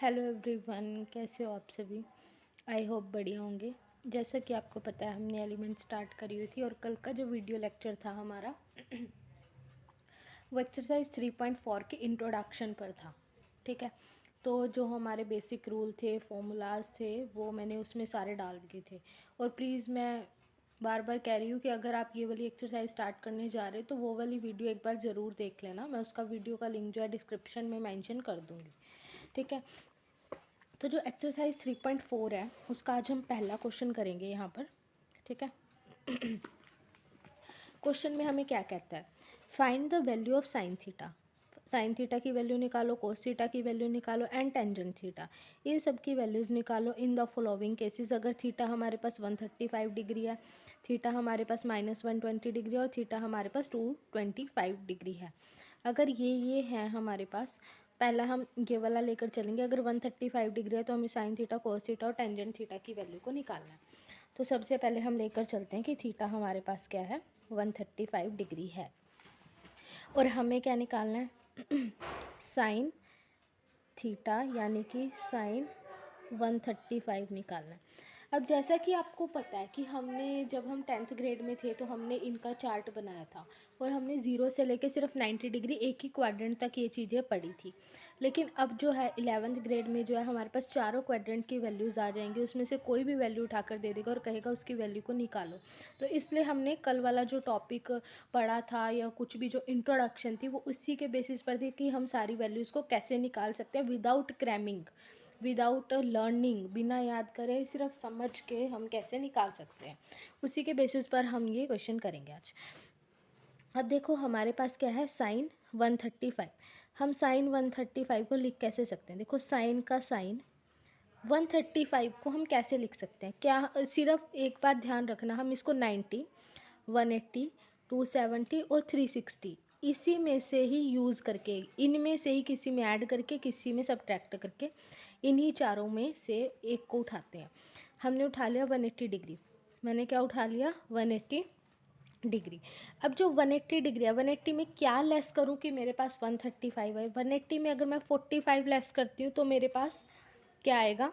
Hello everyone, कैसे हो आप सभी। आई होप बढ़िया होंगे। जैसा कि आपको पता है हमने एलिमेंट स्टार्ट करी हुई थी और कल का जो वीडियो लेक्चर था हमारा वो एक्सरसाइज 3.4 के इंट्रोडक्शन पर था। ठीक है, तो जो हमारे बेसिक रूल थे, फॉर्मूलाज थे, वो मैंने उसमें सारे डाल दिए थे। और प्लीज़ मैं बार बार कह रही हूँ कि अगर आप ये वाली एक्सरसाइज स्टार्ट करने जा रहे हो तो वो वाली वीडियो एक बार ज़रूर देख लेना। मैं उसका वीडियो का लिंक जो है डिस्क्रिप्शन में मेंशन कर दूँगी। ठीक है, तो जो एक्सरसाइज 3.4 है उसका आज हम पहला क्वेश्चन करेंगे यहाँ पर। ठीक है, क्वेश्चन में हमें क्या कहता है, find the value of sine theta. Sine theta की वैल्यू निकालो, कोस थीटा की वैल्यू निकालो एंड टेंजेंट थीटा, इन सब की वैल्यूज़ निकालो इन द फॉलोइंग केसेस। अगर थीटा हमारे पास 135 डिग्री है, थीटा हमारे पास -120 डिग्री और थीटा हमारे पास 225 डिग्री है। अगर ये हैं हमारे पास, पहला हम ये वाला लेकर चलेंगे। अगर 135 डिग्री है तो हमें साइन थीटा, कोस थीटा और टेंजेंट थीटा की वैल्यू को निकालना है। तो सबसे पहले हम लेकर चलते हैं कि थीटा हमारे पास क्या है, 135 डिग्री है और हमें क्या निकालना है साइन थीटा यानी कि साइन 135 निकालना है। अब जैसा कि आपको पता है कि हमने जब हम 10th ग्रेड में थे तो हमने इनका चार्ट बनाया था और हमने 0 से लेके सिर्फ 90 डिग्री एक ही क्वाड्रेंट तक ये चीज़ें पढ़ी थी। लेकिन अब जो है 11th ग्रेड में जो है हमारे पास चारों क्वाड्रेंट की वैल्यूज़ आ जाएंगी, उसमें से कोई भी वैल्यू उठाकर दे देगा और कहेगा उसकी वैल्यू को निकालो। तो इसलिए हमने कल वाला जो टॉपिक पढ़ा था या कुछ भी जो इंट्रोडक्शन थी वो उसी के बेसिस पर थी कि हम सारी वैल्यूज़ को कैसे निकाल सकते हैं विदाउट क्रैमिंग, विदाउट लर्निंग, बिना याद करे सिर्फ समझ के हम कैसे निकाल सकते हैं। उसी के बेसिस पर हम ये क्वेश्चन करेंगे आज। अब देखो हमारे पास क्या है, साइन 135। हम साइन 135 को लिख कैसे सकते हैं, देखो साइन का साइन 135 को हम कैसे लिख सकते हैं। क्या, सिर्फ एक बात ध्यान रखना, हम इसको 90, 180, 270 और 360 इसी में से ही यूज़ करके, इनमें से ही किसी में ऐड करके किसी में सब्ट्रैक्ट करके इन्हीं चारों में से एक को उठाते हैं। हमने उठा लिया 180 डिग्री, मैंने क्या उठा लिया 180 डिग्री। अब जो 180 डिग्री है, 180 में क्या लेस करूं कि मेरे पास 135 है। 180 में अगर मैं 45 लेस करती हूँ तो मेरे पास क्या आएगा,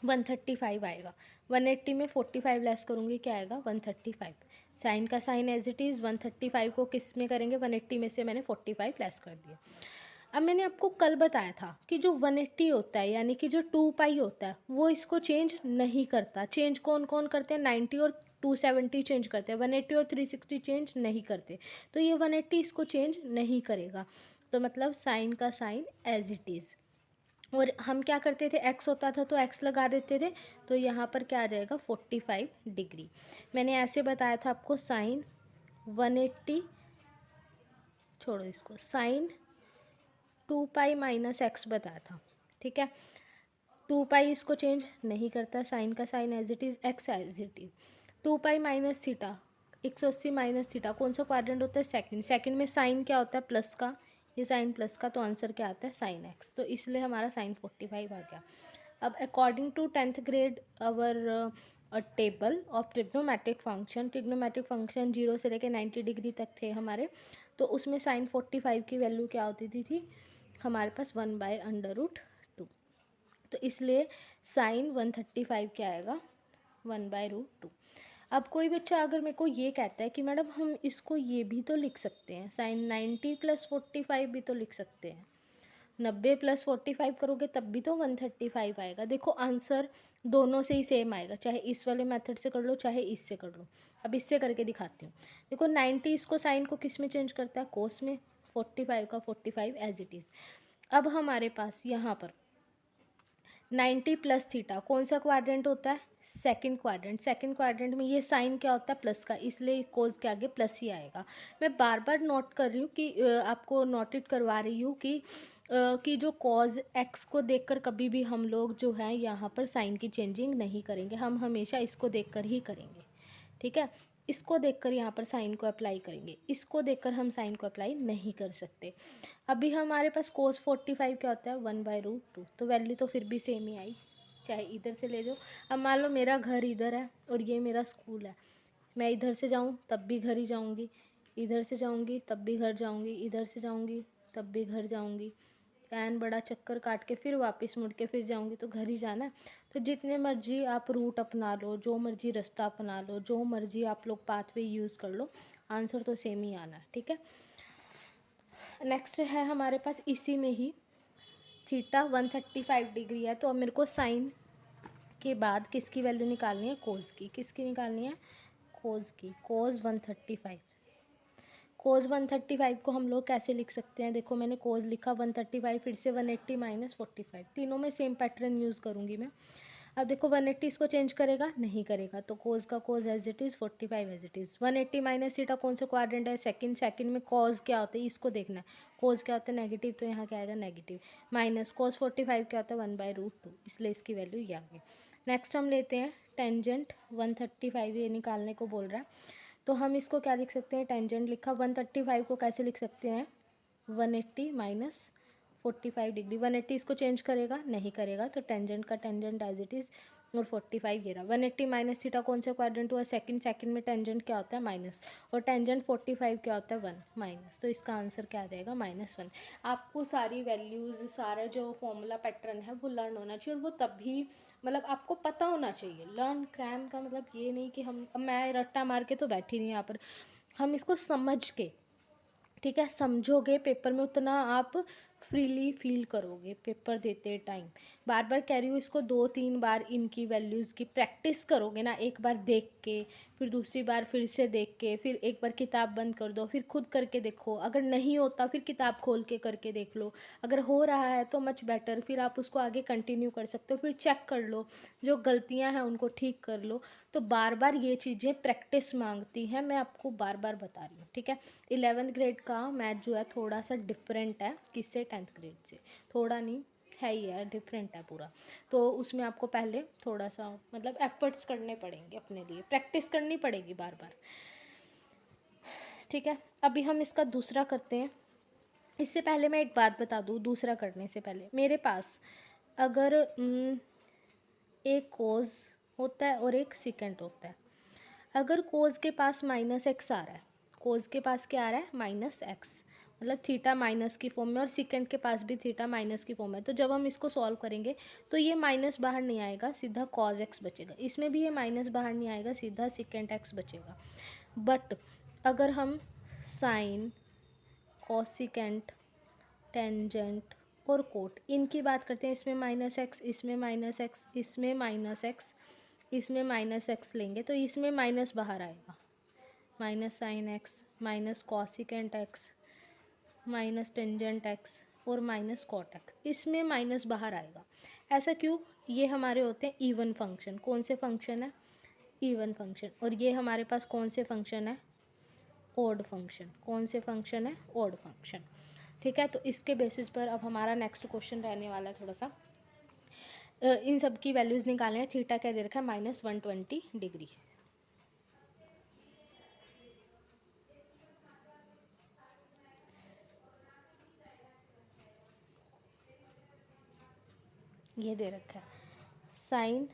135 आएगा। 180 में 45 लेस करूँगी क्या आएगा, 135। साइन का साइन एज इट इज़, 135 को किस में करेंगे, 180 में से मैंने 45 लेस कर दिया। अब मैंने आपको कल बताया था कि जो 180 होता है यानी कि जो 2 पाई होता है वो इसको चेंज नहीं करता। चेंज कौन कौन करते हैं, 90 और 270 चेंज करते हैं, 180 और 360 चेंज नहीं करते। तो ये 180 इसको चेंज नहीं करेगा। तो मतलब साइन का साइन एज इट इज़। और हम क्या करते थे, एक्स होता था तो एक्स लगा देते थे, तो यहाँ पर क्या आ जाएगा 45 डिग्री। मैंने ऐसे बताया था आपको, साइन 180, छोड़ो इसको, साइन 2 पाई माइनस एक्स बताया था। ठीक है, 2 पाई इसको चेंज नहीं करता, साइन का sine as it is, x as it is. 2 pi minus theta, 180 minus theta, कौन सा क्वाड्रेंट होता है, सेकंड। सेकंड में साइन क्या होता है, प्लस का, ये साइन प्लस का, तो आंसर क्या आता है साइन एक्स। तो इसलिए हमारा साइन 45 आ गया। अब according to 10th grade our table of trigonometric function, trigonometric function 0 से लेकर 90 डिग्री तक थे हमारे, तो उसमें साइन 45 की वैल्यू क्या होती थी हमारे पास 1/√2। तो इसलिए साइन 135 क्या आएगा, 1/√2। अब कोई बच्चा अगर मेरे को ये कहता है कि मैडम हम इसको ये भी तो लिख सकते हैं, साइन 90 + 45 भी तो लिख सकते हैं, 90 + 45 करोगे तब भी तो 135 आएगा। देखो आंसर दोनों से ही सेम आएगा, चाहे इस वाले मेथड से कर लो चाहे इससे कर लो। अब इससे करके दिखाती हूँ। देखो 90 इसको साइन को किस में चेंज करता है, कोस में, 45 का 45 एज इट इज़। अब हमारे पास यहाँ पर 90 + थीटा कौन सा क्वाड्रेंट होता है, सेकंड क्वाड्रेंट। सेकंड क्वाड्रेंट में ये साइन क्या होता है, प्लस का, इसलिए कोस के आगे प्लस ही आएगा। मैं बार बार नोट कर रही हूँ कि आपको नोटिट करवा रही हूँ कि जो कॉज एक्स को देखकर कभी भी हम लोग जो है यहाँ पर साइन की चेंजिंग नहीं करेंगे, हम हमेशा इसको देखकर ही करेंगे। ठीक है, इसको देखकर यहाँ पर साइन को अप्लाई करेंगे, इसको देखकर हम साइन को अप्लाई नहीं कर सकते। अभी हमारे पास कोस 45 क्या होता है, 1/√2, तो वैल्यू तो फिर भी सेम ही आई, चाहे इधर से ले जाओ। अब मान लो मेरा घर इधर है और ये मेरा स्कूल है, मैं इधर से जाऊँ तब भी घर ही जाऊँगी, इधर से जाऊँगी तब भी घर जाऊँगी, इधर से जाऊँगी तब भी घर जाऊँगी, एन बड़ा चक्कर काट के फिर वापस मुड़ के फिर जाऊंगी तो घर ही जाना है। तो जितने मर्जी आप रूट अपना लो, जो मर्जी रास्ता अपना लो, जो मर्जी आप लोग पाथवे यूज़ कर लो, आंसर तो सेम ही आना है, ठीक है। नेक्स्ट है हमारे पास इसी में ही थीटा 135 डिग्री है। तो अब मेरे को साइन के बाद किसकी वैल्यू निकालनी है, कोस की। किसकी निकालनी है, कोस की। कोस 135, कोस 135 को हम लोग कैसे लिख सकते हैं, देखो मैंने कोस लिखा 135, फिर से 180 माइनस 45, तीनों में सेम पैटर्न यूज़ करूँगी मैं। अब देखो 180 इसको चेंज करेगा, नहीं करेगा, तो कोस का cos as it is, 45 as it is. 180 minus theta कौन सा क्वाड्रेंट है, सेकंड। सेकंड में कॉस क्या होता है इसको देखना है, कोस क्या होता है नेगेटिव, तो यहाँ क्या आएगा नेगेटिव, माइनस कॉस 45 क्या होता है 1/√2, इसलिए इसकी वैल्यू ये आ गई। नेक्स्ट हम लेते हैं टेंजेंट 135, ये निकालने को बोल रहा है। तो हम इसको क्या लिख सकते हैं, टेंजेंट लिखा 135 को कैसे लिख सकते हैं, 180 माइनस 45 डिग्री। 180 इसको चेंज करेगा, नहीं करेगा, तो टेंजेंट का टेंजेंट एज इट इज़, और 45 ये रहा। 180 माइनस थीटा कौन सा क्वाड्रेंट हुआ, सेकंड। सेकंड में टेंजेंट क्या होता है माइनस, और टेंजेंट 45 क्या होता है 1 माइनस, तो इसका आंसर क्या आ जाएगा -1। आपको सारी वैल्यूज़, सारा जो फॉर्मूला पैटर्न है वो लर्न होना चाहिए, और वो तभी मतलब आपको पता होना चाहिए। लर्न क्रैम का मतलब ये नहीं कि मैं रट्टा मार के तो बैठी नहीं यहाँ पर, हम इसको समझ के, ठीक है, समझोगे पेपर में उतना आप फ्रीली फील करोगे पेपर देते टाइम। बार बार कह रही हूँ, इसको 2-3 बार इनकी वैल्यूज़ की प्रैक्टिस करोगे ना, एक बार देख के, फिर दूसरी बार फिर से देख के, फिर एक बार किताब बंद कर दो, फिर खुद करके देखो, अगर नहीं होता फिर किताब खोल के करके देख लो, अगर हो रहा है तो मच बेटर, फिर आप उसको आगे कंटिन्यू कर सकते हो, फिर चेक कर लो, जो गलतियाँ हैं उनको ठीक कर लो। तो बार बार ये चीज़ें प्रैक्टिस मांगती हैं, मैं आपको बार बार बता रही हूँ, ठीक है। 11th ग्रेड का मैथ जो है थोड़ा सा डिफरेंट है, किससे, 10th ग्रेड से, थोड़ा नहीं है ही है, डिफरेंट है पूरा। तो उसमें आपको पहले थोड़ा सा मतलब एफर्ट्स करने पड़ेंगे, अपने लिए प्रैक्टिस करनी पड़ेगी बार बार, ठीक है। अभी हम इसका दूसरा करते हैं। इससे पहले मैं एक बात बता दूँ, दूसरा करने से पहले मेरे पास अगर एक कोस होता है और एक सिकेंट होता है, अगर कोस के पास -x आ रहा है, कोस के पास क्या आ रहा है -x, मतलब थीटा माइनस की फॉर्म में, और सिकेंट के पास भी थीटा माइनस की फॉर्म है, तो जब हम इसको सॉल्व करेंगे तो ये माइनस बाहर नहीं आएगा, सीधा cos x बचेगा, इसमें भी ये माइनस बाहर नहीं आएगा, सीधा सिकेंट x बचेगा। बट अगर हम साइन, कॉसिकेंट, टेंजेंट और कोट इनकी बात करते हैं, इसमें -x, इसमें -x, इसमें -x, इसमें -x लेंगे, तो इसमें माइनस बाहर आएगा, minus sine x, minus cosecant x, minus tangent x और माइनस कॉट एक्स, इसमें माइनस बाहर आएगा। ऐसा क्यों, ये हमारे होते हैं इवन फंक्शन। कौन से फंक्शन है, इवन फंक्शन। और ये हमारे पास कौन से फंक्शन है, ऑड फंक्शन। कौन से फंक्शन है, ऑड फंक्शन, ठीक है। तो इसके बेसिस पर अब हमारा नेक्स्ट क्वेश्चन रहने वाला है थोड़ा सा, इन सब की वैल्यूज़ निकालने हैं। थीटा क्या दे रखा है, -120 डिग्री। ये दे रखा है साइन,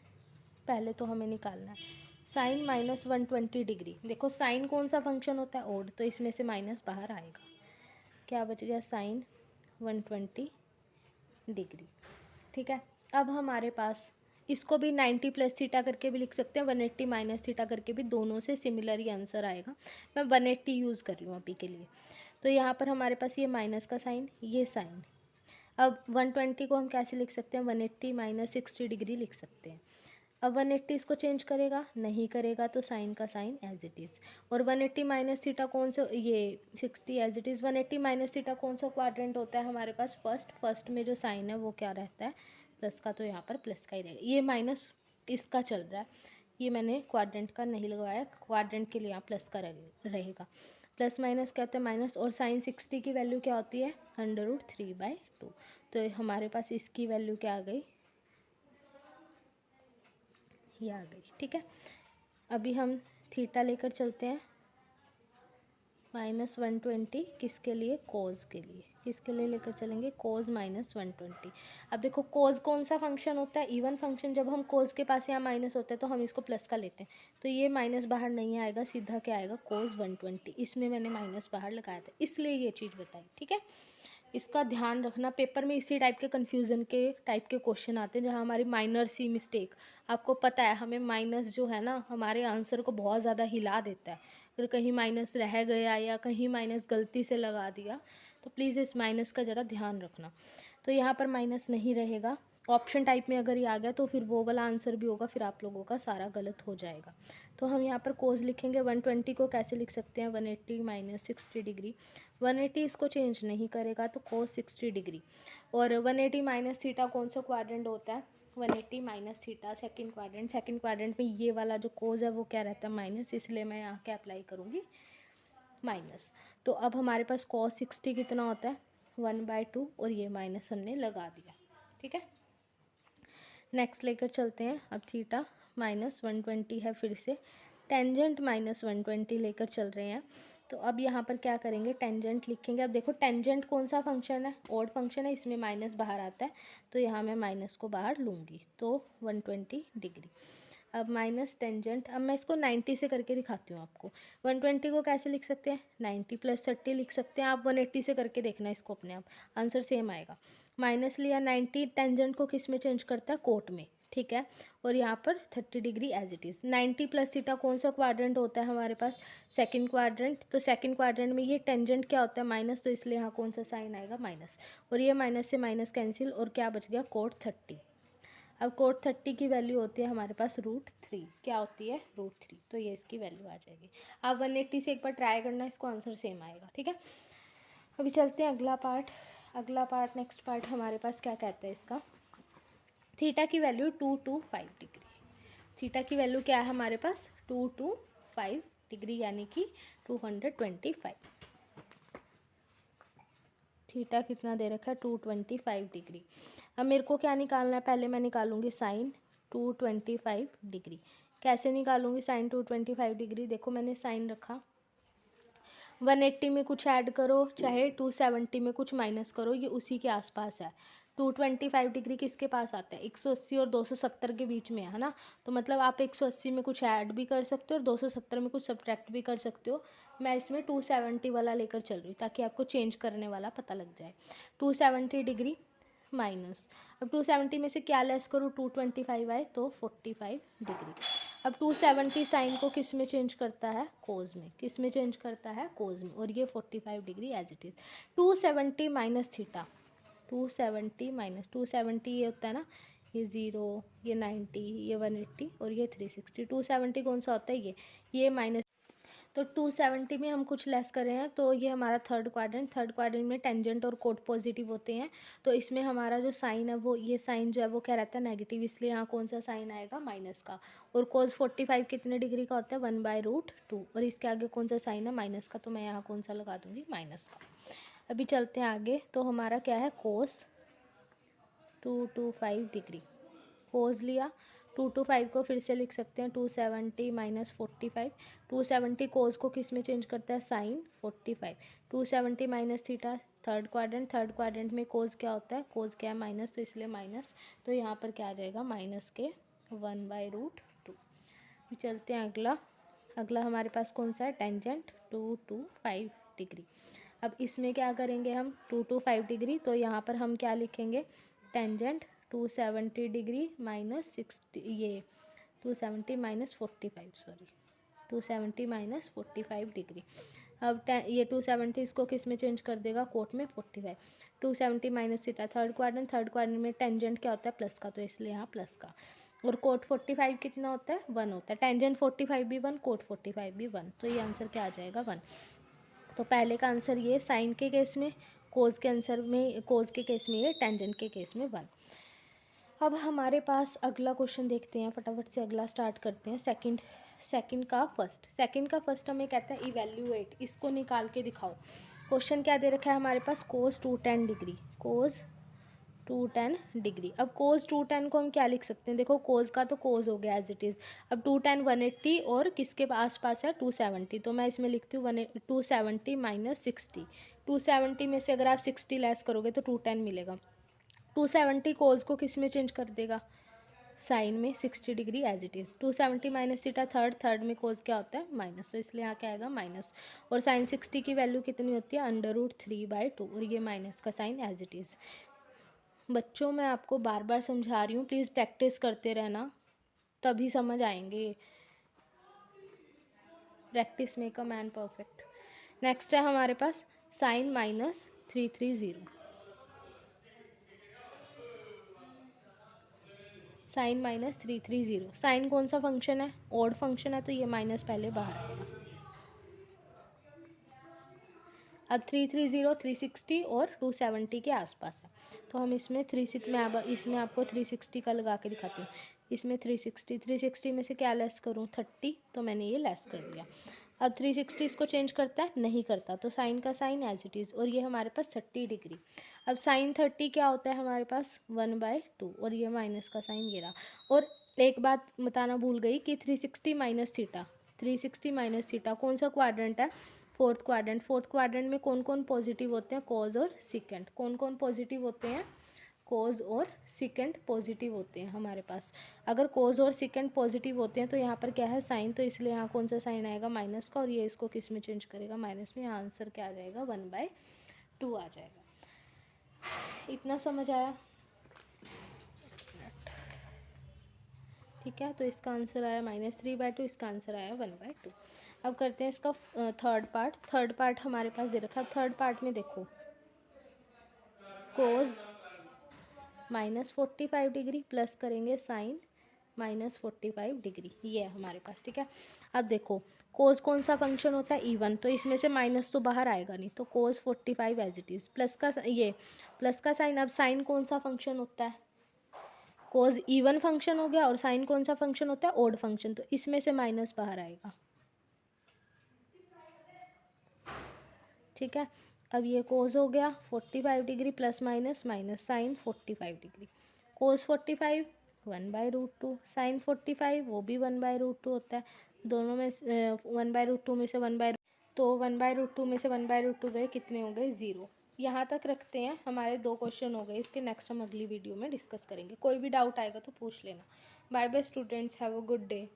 पहले तो हमें निकालना है साइन -120 डिग्री। देखो साइन कौन सा फंक्शन होता है, ओड, तो इसमें से माइनस बाहर आएगा, क्या बच गया साइन 120 डिग्री, ठीक है। अब हमारे पास इसको भी 90 प्लस थीटा करके भी लिख सकते हैं, 180 माइनस थीटा करके भी, दोनों से सिमिलर ही आंसर आएगा। मैं 180 यूज़ कर रही हूँ अभी के लिए। तो यहाँ पर हमारे पास ये माइनस का साइन, ये साइन। अब 120 को हम कैसे लिख सकते हैं, 180 माइनस 60 डिग्री लिख सकते हैं। अब 180 इसको चेंज करेगा, नहीं करेगा, तो साइन का साइन एज इट इज़। और 180 माइनस थीटा कौन सा, ये 60 as it is. 180 minus theta कौन सा क्वाड्रेंट होता है हमारे पास, फर्स्ट में जो साइन है वो क्या रहता है, प्लस का, तो यहाँ पर प्लस का ही रहेगा। ये माइनस इसका चल रहा है, ये मैंने क्वाड्रेंट का नहीं लगवाया, क्वाड्रेंट के लिए यहाँ प्लस का रहेगा। प्लस माइनस क्या होता है माइनस, और साइन 60 की वैल्यू क्या होती है, √3/2। तो हमारे पास इसकी वैल्यू क्या आ गई, ये आ गई, ठीक है। अभी हम थीटा लेकर चलते हैं, -120 किसके लिए, कोज के लिए। किसके लिए लेकर चलेंगे, कोज -120। अब देखो कोज कौन सा फंक्शन होता है, इवन फंक्शन। जब हम कोज के पास यहाँ माइनस होता है तो हम इसको प्लस का लेते हैं, तो ये माइनस बाहर नहीं आएगा, सीधा क्या आएगा, कोज 120। इसमें मैंने माइनस बाहर लगाया था, इसलिए ये चीज़ बताई, ठीक है। इसका ध्यान रखना, पेपर में इसी टाइप के कन्फ्यूज़न के टाइप के क्वेश्चन आते हैं जहाँ हमारी माइनर सी मिस्टेक, आपको पता है हमें माइनस जो है ना हमारे आंसर को बहुत ज़्यादा हिला देता है। अगर कहीं माइनस रह गया या कहीं माइनस गलती से लगा दिया तो प्लीज़ इस माइनस का ज़रा ध्यान रखना। तो यहाँ पर माइनस नहीं रहेगा, ऑप्शन टाइप में अगर ये आ गया तो फिर वो वाला आंसर भी होगा, फिर आप लोगों का सारा गलत हो जाएगा। तो हम यहाँ पर कोस लिखेंगे। 120 को कैसे लिख सकते हैं, 180 माइनस 60 डिग्री। 180 इसको चेंज नहीं करेगा तो कोस 60 डिग्री। और 180 माइनस थीटा कौन सा क्वाड्रेंट होता है, 180 minus theta second quadrant. Second quadrant में ये वाला जो कोस है वो क्या रहता है, माइनस, इसलिए मैं यहाँ के अप्लाई करूँगी माइनस। तो अब हमारे पास कॉस 60 कितना होता है, 1/2, और ये माइनस हमने लगा दिया। ठीक है, नेक्स्ट लेकर चलते हैं। अब थीटा माइनस 120 है, फिर से टेंजेंट माइनस 120 लेकर चल रहे हैं। तो अब यहाँ पर क्या करेंगे, टेंजेंट लिखेंगे। अब देखो टेंजेंट कौन सा फंक्शन है, ऑड फंक्शन है, इसमें माइनस बाहर आता है, तो यहाँ मैं माइनस को बाहर लूँगी, तो 120 डिग्री। अब माइनस टेंजेंट, अब मैं इसको 90 से करके दिखाती हूँ आपको। 120 को कैसे लिख सकते हैं, 90 + 30 लिख सकते हैं। आप 180 से करके देखना इसको अपने आप, आंसर सेम आएगा। माइनस लिया, 90 टेंजेंट को किस में चेंज करता है, कोट में। ठीक है, और यहाँ पर 30 degree as it is. 90 + theta कौन सा क्वाड्रेंट होता है हमारे पास, सेकंड क्वाड्रेंट। तो सेकंड क्वाड्रेंट में ये टेंजेंट क्या होता है, माइनस, तो इसलिए यहाँ कौन सा साइन आएगा, माइनस। और ये माइनस से माइनस कैंसिल, और क्या बच गया, कोट 30। अब कोट 30 की वैल्यू होती है हमारे पास √3। क्या होती है, √3, तो ये इसकी वैल्यू आ जाएगी। आप 180 से एक बार ट्राई करना, इसको आंसर सेम आएगा। ठीक है, अभी चलते हैं अगला पार्ट। अगला पार्ट, नेक्स्ट पार्ट हमारे पास क्या कहता है इसका, थीटा की वैल्यू 225 डिग्री। थीटा की वैल्यू क्या है हमारे पास, 225 डिग्री, यानी कि 225। थीटा कितना दे रखा है, 225 डिग्री। अब मेरे को क्या निकालना है, पहले मैं निकालूंगी साइन 225 डिग्री। कैसे निकालूंगी साइन 225 डिग्री, देखो मैंने साइन रखा, 180 में कुछ ऐड करो चाहे 270 में कुछ माइनस करो, ये उसी के आसपास है। 225 डिग्री किसके पास आता है, 180 और 270 के बीच में है ना, तो मतलब आप 180 में कुछ ऐड भी कर सकते हो और 270 में कुछ सब्ट्रैक्ट भी कर सकते हो। मैं इसमें 270 वाला लेकर चल रही हूँ ताकि आपको चेंज करने वाला पता लग जाए। 270 डिग्री माइनस, अब 270 में से क्या लेस करूँ, 225 आए तो 45 डिग्री। अब 270 साइन को किस में चेंज करता है, कोज में। किस में चेंज करता है, कोज में, और ये 45 degree as it is. 270 minus theta, 270 minus 270 ये होता है ना, ये 0, ये 90, ये 180 और ये 360। 270 कौन सा होता है, ये माइनस। तो 270 में हम कुछ लेस कर रहे हैं, तो ये हमारा थर्ड क्वाड्रेंट में टेंजेंट और कोट पॉजिटिव होते हैं, तो इसमें हमारा जो साइन है वो, ये साइन जो है वो क्या रहता है, नेगेटिव, इसलिए यहाँ कौन सा साइन आएगा, माइनस का। और कोस 45 कितने डिग्री का होता है, 1/√2, और इसके आगे कौन सा साइन है, माइनस का, तो मैं यहाँ कौन सा लगा दूँगी, माइनस का। अभी चलते हैं आगे, तो हमारा क्या है, कोस 225 डिग्री। कोस लिया, 225 को फिर से लिख सकते हैं, 270 माइनस 45। 270 कोस को किस में चेंज करता है, sine 45। 270 minus theta, third quadrant में कोस क्या होता है, कोस क्या है, माइनस, तो इसलिए माइनस, तो यहाँ पर क्या आ जाएगा, माइनस के 1/√2। चलते हैं अगला हमारे पास कौन सा है, टेंजेंट 225 डिग्री। अब इसमें क्या करेंगे हम, 225 डिग्री, तो यहाँ पर हम क्या लिखेंगे, टेंजेंट 270 डिग्री माइनस 60, ये 270 माइनस 45, सॉरी 270 माइनस 45 डिग्री। अब ये 270 इसको किस में चेंज कर देगा, कोट में 45। 270 माइनस थीटा, थर्ड क्वाड्रेंट में टेंजेंट क्या होता है, प्लस का, तो इसलिए यहाँ प्लस का। और कोट 45 कितना होता है, 1 होता है। टेंजेंट 45 भी 1, कोट 45 भी 1, तो ये आंसर क्या आ जाएगा, 1। तो पहले का आंसर ये साइन के केस में, कोस के केस में ये, टेंजेंट के केस में 1। अब हमारे पास अगला क्वेश्चन देखते हैं, फटाफट से अगला स्टार्ट करते हैं। सेकंड का फर्स्ट हमें कहता है इवेल्यूएट, इसको निकाल के दिखाओ। क्वेश्चन क्या दे रखा है हमारे पास, कोस 210 डिग्री, कोस 210 डिग्री। अब कोस 210 को हम क्या लिख सकते हैं, देखो कोस का तो कोस हो गया एज इट इज़। अब 210 180 और किसके आसपास है, 270, तो मैं इसमें लिखती हूँ 270 माइनस 60। 270 में से अगर आप 60 लेस करोगे तो 210 मिलेगा। 270 कोस को किस में चेंज कर देगा, साइन में 60 degree as it is. 270 minus theta third में कोस क्या होता है माइनस, तो इसलिए यहाँ क्या आएगा माइनस। और साइन 60 की वैल्यू कितनी होती है √3/2 और ये माइनस का साइन एज इट इज़। बच्चों मैं आपको बार बार समझा रही हूँ, प्लीज़ प्रैक्टिस करते रहना तभी समझ आएंगे। Practice make a man perfect. Next है हमारे पास साइन -330। साइन -330, साइन कौन सा फंक्शन है, ऑड फंक्शन है, तो ये माइनस पहले बाहर आएगा। अब 330 360 और 270 के आसपास है, तो हम इसमें 36 में इसमें आपको 360 का लगा के दिखाती हूँ। इसमें 360 में से क्या लेस करूँ 30, तो मैंने ये लेस कर दिया। अब 360 इसको चेंज करता है नहीं करता, तो साइन का साइन एज इट इज़, और ये हमारे पास 30 डिग्री। अब साइन 30 क्या होता है हमारे पास 1/2, और ये माइनस का साइन ये रहा। और एक बात बताना भूल गई कि 360 माइनस थीटा कौन सा क्वाड्रेंट है, फोर्थ क्वाड्रेंट में कौन कौन पॉजिटिव होते हैं, कॉज और सिकेंड। कौन कौन पॉजिटिव होते हैं, कोज और सिकेंड पॉजिटिव होते हैं हमारे पास। अगर कोज और सिकेंड पॉजिटिव होते हैं तो यहाँ पर क्या है साइन, तो इसलिए यहाँ कौन सा साइन आएगा माइनस का, और ये इसको किस में चेंज करेगा माइनस में। यहाँ आंसर क्या आ जाएगा 1/2 आ जाएगा। इतना समझ आया, ठीक है। तो इसका आंसर आया -3/2, इसका आंसर आया 1/2। अब करते हैं इसका थर्ड पार्ट हमारे पास दे रखा है। थर्ड पार्ट में देखो कोज -45 डिग्री प्लस करेंगे साइन -45 डिग्री, ये है हमारे पास, ठीक है। अब देखो कोस कौन सा फंक्शन होता है इवन, तो इसमें से माइनस तो बाहर आएगा नहीं, तो कोस 45 एज इट इज़, प्लस का साइन। अब साइन कौन सा फंक्शन होता है, कोस इवन फंक्शन हो गया, और साइन कौन सा फंक्शन होता है ऑड फंक्शन, तो इसमें से माइनस बाहर आएगा, ठीक है। अब ये कोस हो गया 45 degree plus minus sine 45 degree. Cos 45 1/√2, sine 45 वो भी 1/√2 होता है। दोनों में 1/√2 में से 1/, तो 1/√2 में से 1/√2 गए, कितने हो गए 0। यहाँ तक रखते हैं, हमारे 2 क्वेश्चन हो गए। इसके नेक्स्ट हम अगली वीडियो में डिस्कस करेंगे। कोई भी डाउट आएगा तो पूछ लेना। Bye bye students, have a good day.